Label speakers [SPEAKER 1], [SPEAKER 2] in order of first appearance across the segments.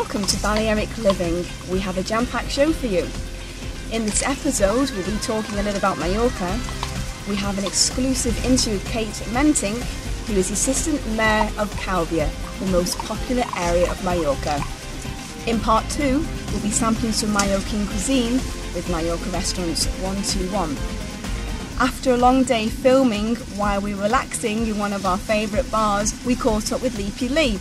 [SPEAKER 1] Welcome to Balearic Living. We have a jam-packed show for you. In this episode, we'll be talking a little about Mallorca. We have an exclusive interview with Kate Mentink, who is the Assistant Mayor of Calvia, the most popular area of Mallorca. In part 2, we'll be sampling some Mallorcan cuisine with Mallorca Restaurants 121. After a long day filming, while we were relaxing in one of our favourite bars, we caught up with Leapy Lee.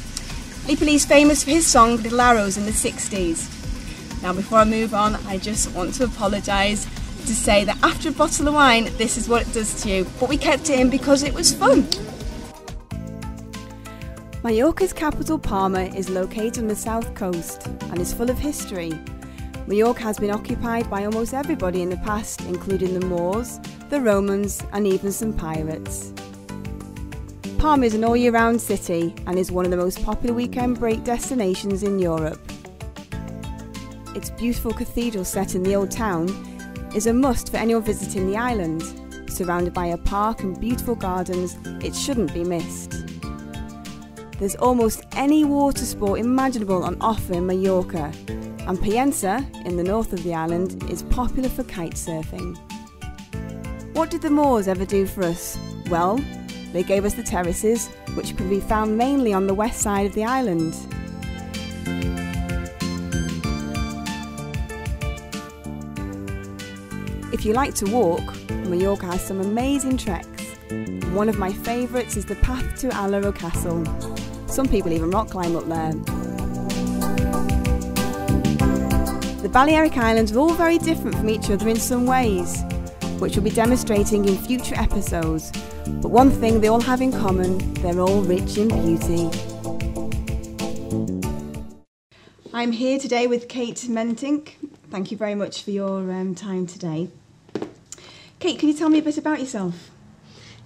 [SPEAKER 1] Leapy Lee's famous for his song Little Arrows in the 60s. Now before I move on, I just want to apologise to say that after a bottle of wine, this is what it does to you. But we kept it in because it was fun. Mallorca's capital, Palma, is located on the south coast and is full of history. Mallorca has been occupied by almost everybody in the past, including the Moors, the Romans and even some pirates. Palma is an all-year-round city and is one of the most popular weekend break destinations in Europe. Its beautiful cathedral set in the old town is a must for anyone visiting the island. Surrounded by a park and beautiful gardens, it shouldn't be missed. There's almost any water sport imaginable on offer in Mallorca, and Piensa, in the north of the island, is popular for kite surfing. What did the Moors ever do for us? Well, they gave us the terraces, which can be found mainly on the west side of the island. If you like to walk, Mallorca has some amazing treks. One of my favourites is the path to Alaro Castle. Some people even rock climb up there. The Balearic Islands are all very different from each other in some ways, which we'll be demonstrating in future episodes. But one thing they all have in common, they're all rich in beauty. I'm here today with Kate Mentink. Thank you very much for your time today. Kate, can you tell me a bit about yourself?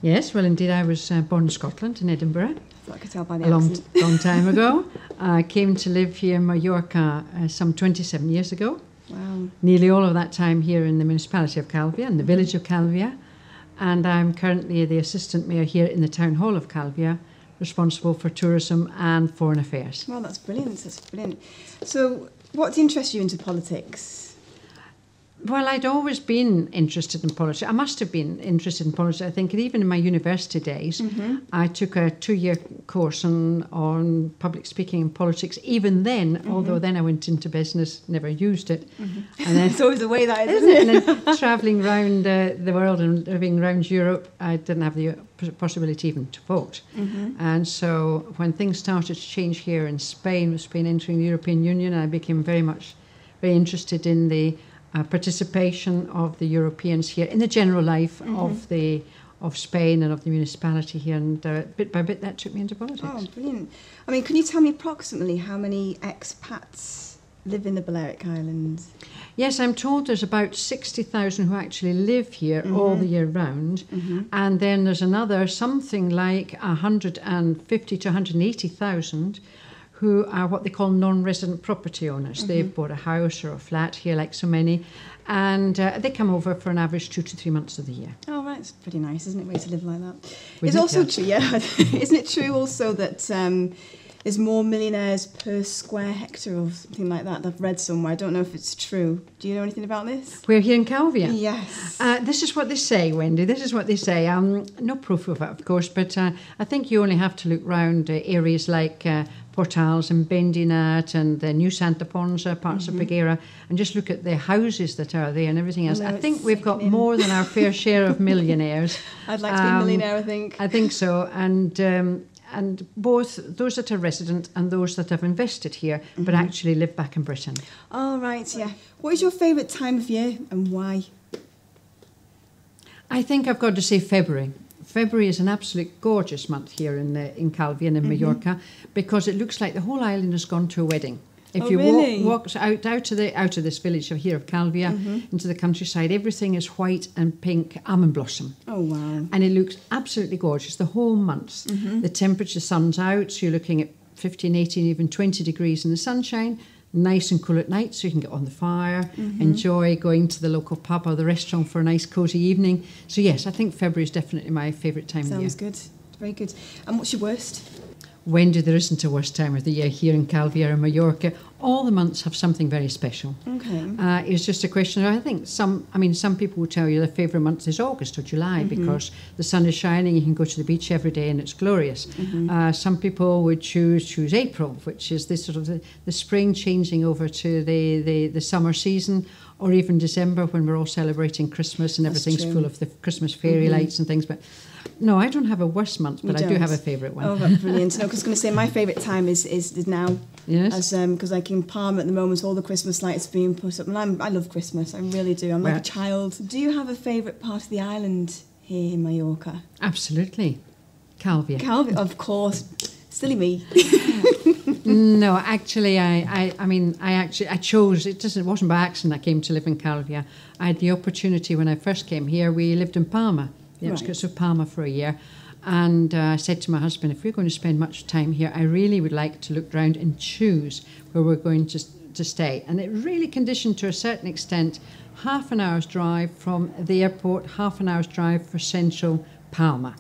[SPEAKER 2] Yes, well indeed I was born in Scotland, in Edinburgh.
[SPEAKER 1] I could tell by the
[SPEAKER 2] accent. Long time ago. I came to live here in Mallorca some 27 years ago.
[SPEAKER 1] Wow.
[SPEAKER 2] Nearly all of that time here in the municipality of Calvia, in the village of Calvia. And I'm currently the assistant mayor here in the town hall of Calvia, responsible for tourism and foreign affairs.
[SPEAKER 1] Well, that's brilliant. That's brilliant. So, what interests you into politics?
[SPEAKER 2] Well, I'd always been interested in politics. I must have been interested in politics. I think even in my university days, I took a 2-year course on public speaking and politics. Even then, although then I went into business, never used it. And then,
[SPEAKER 1] it's always the way that is, isn't it?
[SPEAKER 2] And then travelling around the world and living around Europe, I didn't have the possibility even to vote. And so when things started to change here in Spain, with Spain entering the European Union, I became very interested in the participation of the Europeans here in the general life of Spain and of the municipality here, and bit by bit that took me into politics.
[SPEAKER 1] Oh, brilliant. I mean, can you tell me approximately how many expats live in the Balearic Islands?
[SPEAKER 2] Yes, I'm told there's about 60,000 who actually live here all the year round, and then there's another something like 150 to 180,000 who are what they call non-resident property owners. They've bought a house or a flat here, like so many, and they come over for an average 2 to 3 months of the year.
[SPEAKER 1] Oh, right. It's pretty nice, isn't it, way to live like that? It's also true, isn't it true also that there's more millionaires per square hectare or something like that? I've read somewhere. I don't know if it's true. Do you know anything about this?
[SPEAKER 2] We're here in Calvia.
[SPEAKER 1] Yes.
[SPEAKER 2] This is what they say, Wendy. This is what they say. No proof of it, of course, but I think you only have to look round areas like Portals and Bendinat and the New Santa Ponsa, parts of Peguera, and just look at the houses that are there and everything else. I think we've got more than our fair share of millionaires.
[SPEAKER 1] I'd like to be a millionaire, I think.
[SPEAKER 2] I think so. And both those that are resident and those that have invested here but actually live back in Britain. Oh,
[SPEAKER 1] right, yeah. What is your favourite time of year and why?
[SPEAKER 2] I think I've got to say February. February is an absolutely gorgeous month here in Calvia and in Mallorca, because it looks like the whole island has gone to a wedding. If you walk out of this village here of Calvia into the countryside, everything is white and pink almond blossom.
[SPEAKER 1] Oh, wow.
[SPEAKER 2] And it looks absolutely gorgeous the whole month. The temperature, sun's out, so you're looking at 15, 18, even 20 degrees in the sunshine. Nice and cool at night, so you can get on the fire, enjoy going to the local pub or the restaurant for a nice cosy evening. So yes, I think February is definitely my favourite time of year.
[SPEAKER 1] Sounds good. Very good. And what's your worst?
[SPEAKER 2] Wendy, there isn't a worse time of the year here in Calvia or Mallorca. All the months have something very special.
[SPEAKER 1] Okay.
[SPEAKER 2] It's just a question of, I think some people will tell you their favourite month is August or July because the sun is shining, you can go to the beach every day and it's glorious. Some people would choose April, which is this sort of the spring changing over to the summer season, or even December when we're all celebrating Christmas and everything's full of the Christmas fairy lights and things. But no, I don't have a worse month, but I do have a favourite one.
[SPEAKER 1] Oh, that's brilliant. No, 'cause I was going to say my favourite time is now.
[SPEAKER 2] Yes.
[SPEAKER 1] Because like in Palma at the moment, all the Christmas lights being put up, and I love Christmas. I really do. I'm like a child. Do you have a favourite part of the island here in Mallorca?
[SPEAKER 2] Absolutely, Calvia.
[SPEAKER 1] Calvia, of course. Silly me.
[SPEAKER 2] No, actually, I chose. It wasn't by accident I came to live in Calvia. I had the opportunity when I first came here. We lived in Palma, the outskirts of Palma, for a year. And I said to my husband, if we're going to spend much time here, I really would like to look round and choose where we're going to stay. And it really conditioned to a certain extent, half an hour's drive from the airport, half an hour's drive for central Palma.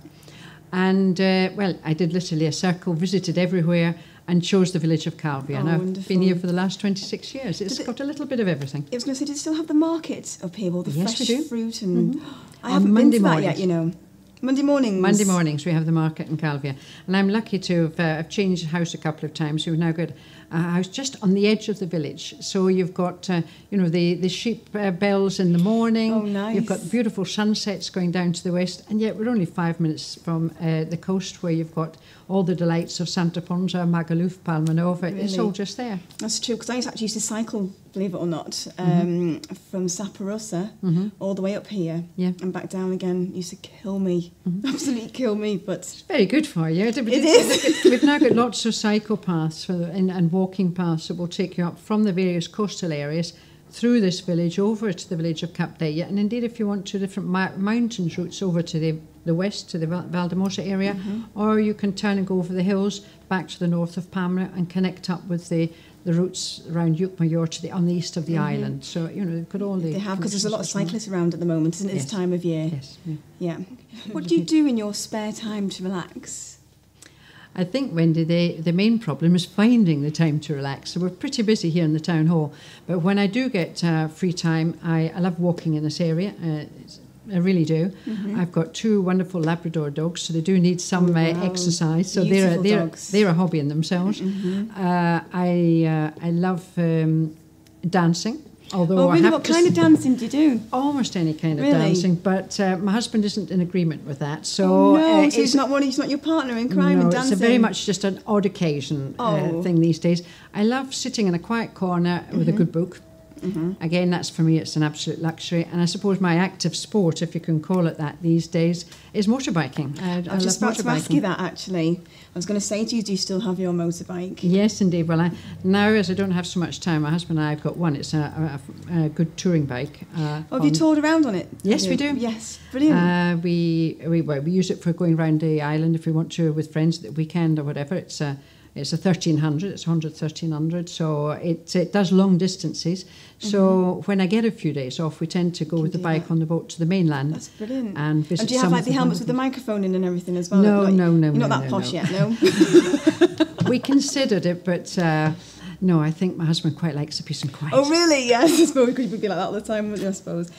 [SPEAKER 2] And, I did literally a circle, visited everywhere, and chose the village of Calvia. And I've been here for the last 26 years. It's got a little bit of everything.
[SPEAKER 1] I was going to say, do you still have the market up here, all the fresh fruit? And I
[SPEAKER 2] On
[SPEAKER 1] haven't
[SPEAKER 2] Monday
[SPEAKER 1] been to that
[SPEAKER 2] mornings.
[SPEAKER 1] yet, you know. Monday mornings.
[SPEAKER 2] Monday mornings we have the market in Calvia, and I'm lucky to have I've changed house a couple of times. We've now got a house just on the edge of the village, so you've got the sheep bells in the morning.
[SPEAKER 1] Oh, nice.
[SPEAKER 2] You've got beautiful sunsets going down to the west, and yet we're only 5 minutes from the coast, where you've got all the delights of Santa Ponsa, Magaluf, Palma Nova. Really? It's all just there.
[SPEAKER 1] That's true, because I actually used to cycle, believe it or not, from Saparossa all the way up here and back down again. It used to kill me, absolutely kill me. But
[SPEAKER 2] it's very good for you.
[SPEAKER 1] It is.
[SPEAKER 2] We've now got lots of cycle paths and walking paths that will take you up from the various coastal areas through this village over to the village of Capdella, and indeed if you want to different mountain routes over to the west to the Valdemosa area, or you can turn and go over the hills back to the north of Palma and connect up with the routes around Llucmajor on the east of the island. So they've got all the.
[SPEAKER 1] They have, because there's a lot of cyclists around at the moment, isn't it? This time of year.
[SPEAKER 2] Yes.
[SPEAKER 1] Yeah. What do you do in your spare time to relax?
[SPEAKER 2] I think, Wendy, the main problem is finding the time to relax. So we're pretty busy here in the town hall, but when I do get free time, I love walking in this area. I really do. I've got 2 wonderful Labrador dogs, so they do need some exercise. So they're a hobby in themselves. I love dancing. Although
[SPEAKER 1] really? What kind of dancing do you do?
[SPEAKER 2] Almost any kind of dancing, but my husband isn't in agreement with that. So,
[SPEAKER 1] so he's not your partner in crime in dancing?
[SPEAKER 2] It's very much just an odd occasion thing these days. I love sitting in a quiet corner with a good book. Again, that's for me, it's an absolute luxury. And I suppose my active sport, if you can call it that these days, is motorbikeking. I was just about to ask
[SPEAKER 1] you that, actually. I was going to say to you, do you still have your motorbike?
[SPEAKER 2] Yes, indeed. Well, now, as I don't have so much time, my husband and I have got one. It's a good touring bike.
[SPEAKER 1] Have you toured around on it?
[SPEAKER 2] Yes, we do.
[SPEAKER 1] Yes, brilliant.
[SPEAKER 2] We use it for going around the island if we want to with friends at the weekend or whatever. It's a 1300, it's 100-1300, so it does long distances. So when I get a few days off, we tend to go with the bike on the boat to the mainland.
[SPEAKER 1] That's brilliant.
[SPEAKER 2] And visit.
[SPEAKER 1] And do you have the helmets with the microphone in and everything as well?
[SPEAKER 2] No.
[SPEAKER 1] You're not that posh yet, no?
[SPEAKER 2] We considered it, but no, I think my husband quite likes a peace and quiet.
[SPEAKER 1] Oh, really? Yes, I suppose we could be like that all the time, wouldn't you, I suppose.